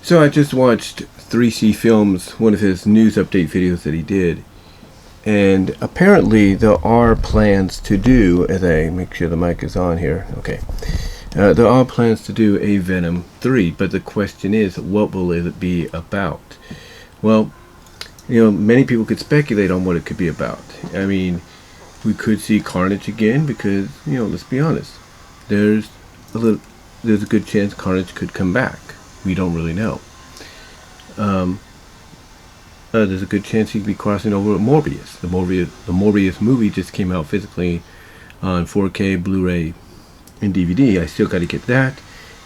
So I just watched 3C Films, one of his news update videos that he did. And apparently there are plans to do, as I make sure the mic is on here, okay. There are plans to do a Venom 3, but the question is, what will it be about? Well, many people could speculate on what it could be about. I mean, we could see Carnage again because, let's be honest, there's a good chance Carnage could come back. We don't really know. There's a good chance he'd be crossing over with Morbius. The Morbius movie just came out physically on 4K, Blu-ray, and DVD. I still got to get that,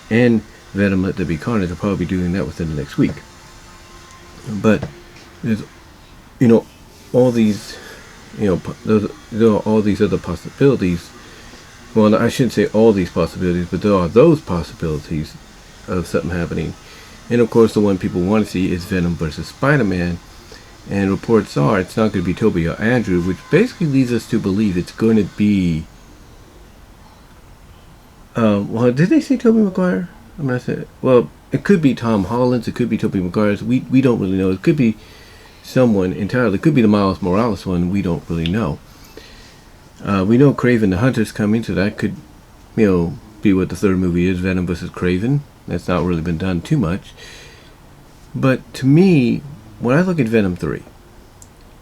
and Venom Let There Be Carnage. I'll probably be doing that within the next week. But there's, all these, there are all these other possibilities. Well, I shouldn't say all these possibilities, but there are those possibilities of something happening. And of course, the one people want to see is Venom versus Spider-Man. And reports are it's not going to be Tobey or Andrew, which basically leads us to believe it's going to be. Well, did they say Tobey Maguire? I'm not saying. Well, it could be Tom Holland's. It could be Tobey Maguire's. We don't really know. It could be someone entirely. It could be the Miles Morales one. We don't really know. We know Kraven the Hunter's coming, so that could, be what the third movie is, Venom versus Kraven. That's not really been done too much. But to me, when I look at Venom 3,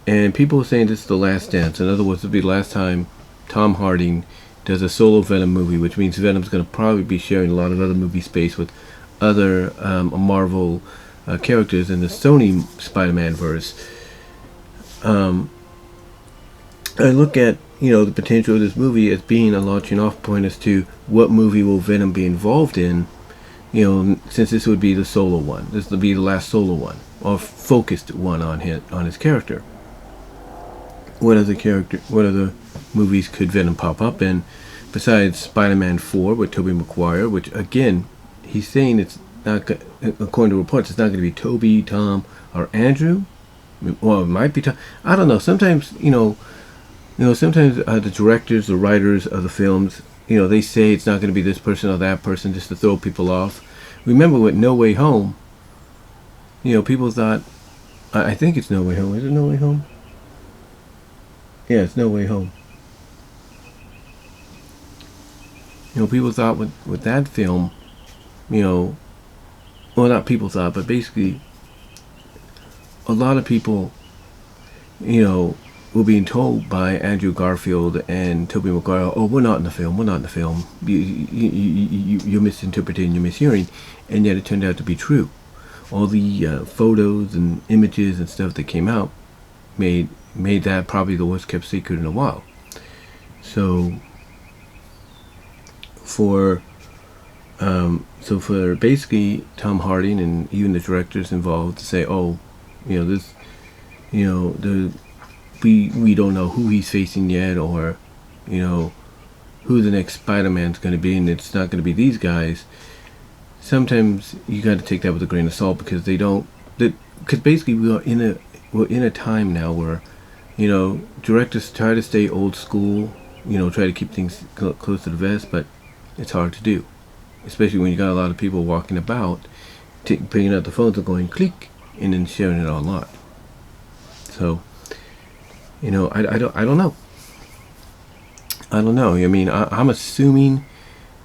and people are saying this is the last dance, in other words, it'll be the last time Tom Hardy does a solo Venom movie, which means Venom's going to probably be sharing a lot of other movie space with other Marvel characters in the Sony Spider-Man verse. I look at the potential of this movie as being a launching off point as to what movie will Venom be involved in. Since this would be the solo one, this would be the last solo one, or focused one on his character. What other movies could Venom pop up in besides Spider-Man 4 with Tobey Maguire, which again he's saying it's not, according to reports, it's not going to be Tobey, Tom, or Andrew. Well, it might be Tom. I don't know. Sometimes sometimes the directors, the writers of the films, they say it's not going to be this person or that person just to throw people off. Remember with No Way Home, people thought, I think it's No Way Home. Is it No Way Home? Yeah, it's No Way Home. People thought with that film, well, not people thought, but basically a lot of people, were being told by Andrew Garfield and Tobey Maguire, oh, we're not in the film, you're misinterpreting, you're mishearing, and yet it turned out to be true. All the photos and images and stuff that came out made that probably the worst kept secret in a while. So for basically Tom Hardy and even the directors involved to say, oh, this, we don't know who he's facing yet, or who the next Spider-Man's going to be, and it's not going to be these guys. Sometimes you got to take that with a grain of salt, because because basically we're in a time now where directors try to stay old school, try to keep things close to the vest, but it's hard to do, especially when you got a lot of people walking about picking up the phones and going click and then sharing it online. So I don't know. I don't know. I mean, I'm assuming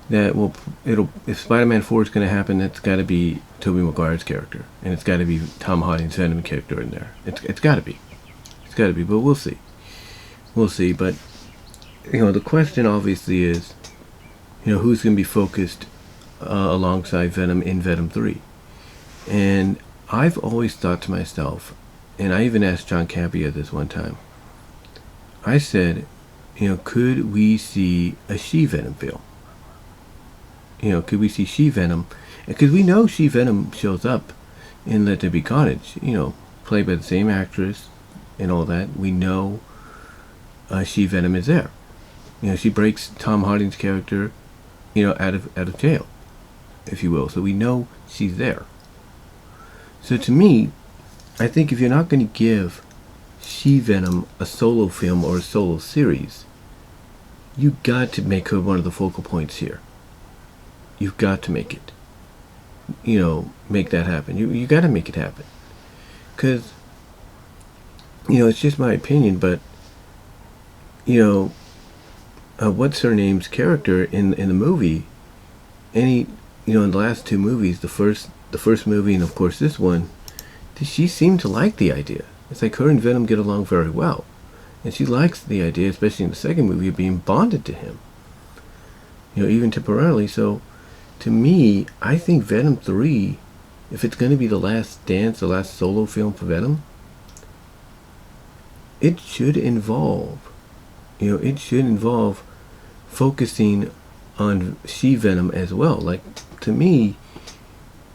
that if Spider-Man 4 is going to happen, it's got to be Tobey Maguire's character, and it's got to be Tom Hardy's Venom character in there. It's got to be. It's got to be, but we'll see. We'll see. But the question obviously is, who's going to be focused alongside Venom in Venom 3? And I've always thought to myself, and I even asked John Cameo this one time. I said, could we see a She-Venom film? Could we see She-Venom? Because we know She-Venom shows up in Let There Be Carnage, played by the same actress and all that. We know She-Venom is there. She breaks Tom Hardy's character, out of jail, if you will. So we know she's there. So to me, I think if you're not going to give She-Venom a solo film or a solo series, you got to make her one of the focal points here. You've got to make it. make that happen. You got to make it happen. Because, it's just my opinion, but, what's her name's character in the movie, in the last two movies, the first movie and of course this one, she seemed to like the idea. It's like her and Venom get along very well. And she likes the idea, especially in the second movie, of being bonded to him. Even temporarily. So, to me, I think Venom 3, if it's going to be the last dance, the last solo film for Venom, it should involve, focusing on She-Venom as well. Like, to me,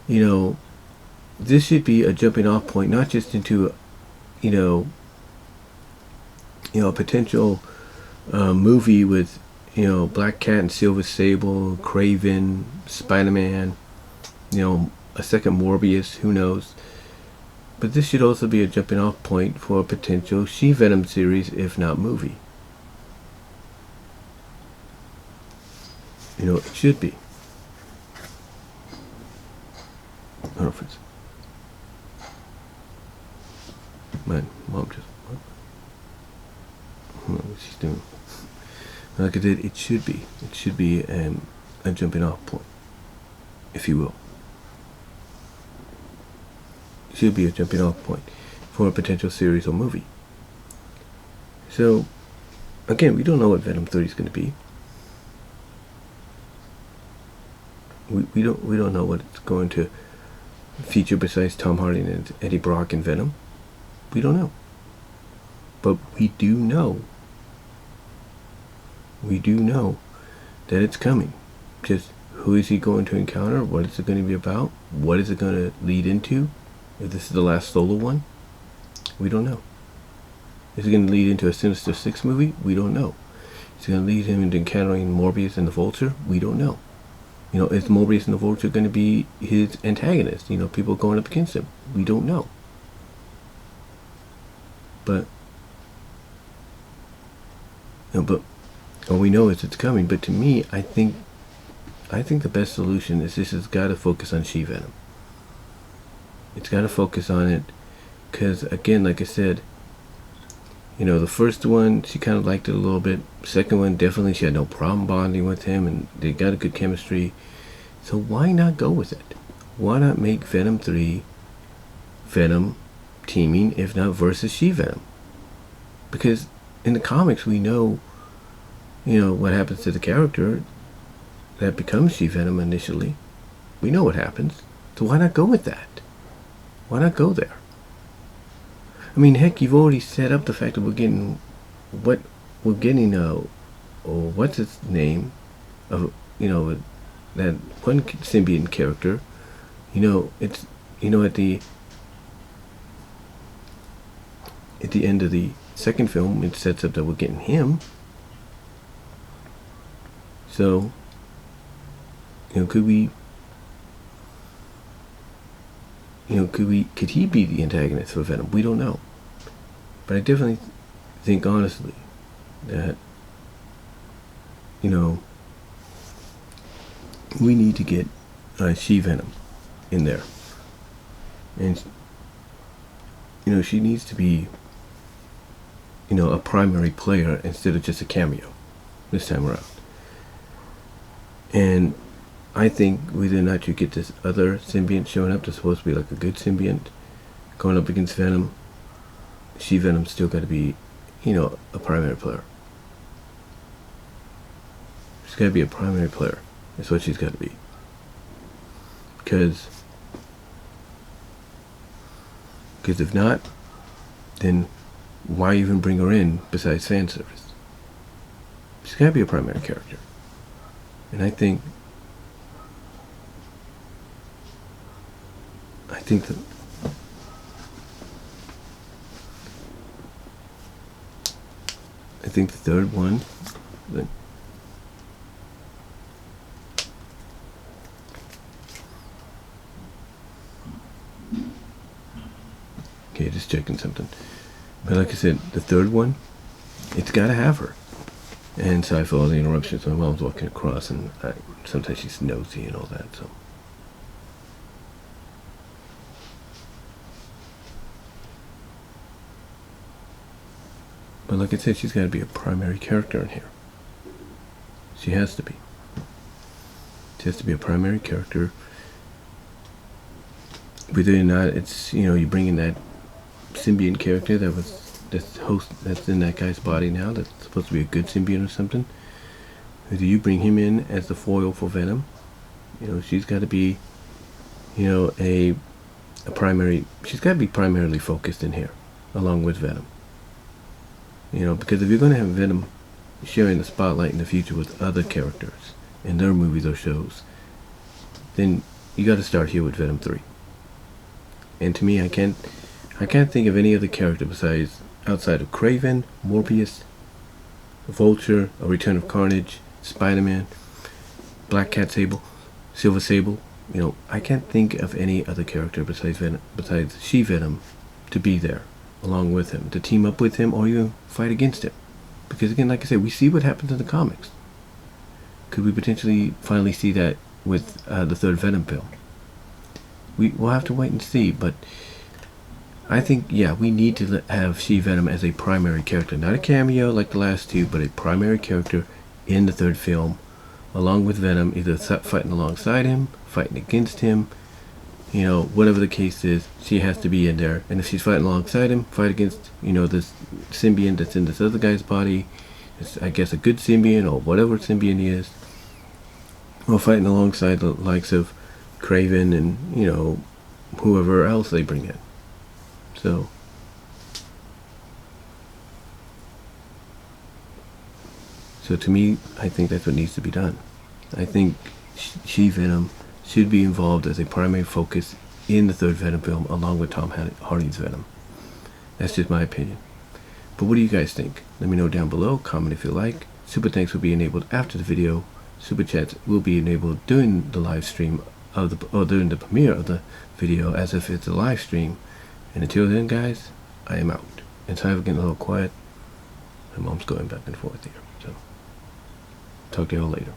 this should be a jumping off point, not just into, a potential movie with, Black Cat and Silver Sable, Kraven, Spider-Man, a second Morbius, who knows. But this should also be a jumping off point for a potential She-Venom series, if not movie. It should be. I don't know if it's... My mom just... What? I don't know what she's doing. Like I said, it should be. It should be a jumping off point, if you will. It should be a jumping off point for a potential series or movie. So, again, we don't know what Venom 3 is going to be. We don't know what it's going to feature besides Tom Hardy and Eddie Brock and Venom. We don't know. But we do know that it's coming. Just who is he going to encounter? What is it going to be about? What is it going to lead into? If this is the last solo one, we don't know. Is it going to lead into a Sinister Six movie? We don't know. Is it going to lead him into encountering Morbius and the Vulture? We don't know. Is Morbius and the Vulture going to be his antagonist? People going up against him? We don't know. But all we know is it's coming. But to me, I think the best solution is this has got to focus on She-Venom. It's got to focus on it, because again, like I said, the first one she kind of liked it a little bit. Second one, definitely she had no problem bonding with him, and they got a good chemistry. So why not go with it? Why not make Venom 3 Venom teaming, if not versus She-Venom? Because in the comics we know, what happens to the character that becomes She-Venom initially. We know what happens. So why not go with that? Why not go there? I mean, heck, you've already set up the fact that we're getting what's its name of, that one symbiote character. It's, at the end of the second film, it sets up that we're getting him. So, could he be the antagonist for Venom? We don't know. But I definitely think, honestly, that, we need to get She-Venom in there. And, she needs to be, a primary player instead of just a cameo this time around. And I think whether or not you get this other symbiont showing up that's supposed to be like a good symbiont going up against Venom, She-Venom's still got to be, a primary player. She's got to be a primary player. That's what she's got to be. Because if not, then why even bring her in besides fan service? She's got to be a primary character. And I think that the third one, okay, just checking something. But like I said, the third one, it's got to have her. And sorry for all the interruptions. My mom's walking across, and sometimes she's nosy and all that. So, But like I said, she's got to be a primary character in here. She has to be. She has to be a primary character. Whether or not it's, you know, you bring in that symbiont character that's in that guy's body now, that's supposed to be a good symbiont or something. Whether you bring him in as the foil for Venom, you know, she's got to be, you know, a primary. She's got to be primarily focused in here, along with Venom. You know, because if you're going to have Venom sharing the spotlight in the future with other characters in their movies or shows, then you got to start here with Venom 3. And to me, I can't think of any other character besides, outside of Kraven, Morbius, Vulture, A Return of Carnage, Spider-Man, Black Cat Sable, Silver Sable. You know, I can't think of any other character besides She-Venom to be there along with him, to team up with him or even fight against him. Because again, like I said, we see what happens in the comics. Could we potentially finally see that with the third Venom film? We'll have to wait and see, but I think, yeah, we need to have She-Venom as a primary character. Not a cameo like the last two, but a primary character in the third film, along with Venom, either fighting alongside him, fighting against him, you know, whatever the case is, she has to be in there. And if she's fighting alongside him, fight against, you know, this symbiont that's in this other guy's body, it's, I guess, a good symbiont or whatever symbiont he is, or fighting alongside the likes of Kraven and, you know, whoever else they bring in. So to me, I think that's what needs to be done. I think She-Venom should be involved as a primary focus in the third Venom film, along with Tom Hardy's Venom. That's just my opinion. But what do you guys think? Let me know down below. Comment if you like. Super thanks will be enabled after the video. Super chats will be enabled during the live stream or during the premiere of the video, as if it's a live stream. And until then, guys, I am out. And sorry for getting a little quiet. My mom's going back and forth here. So, talk to y'all later.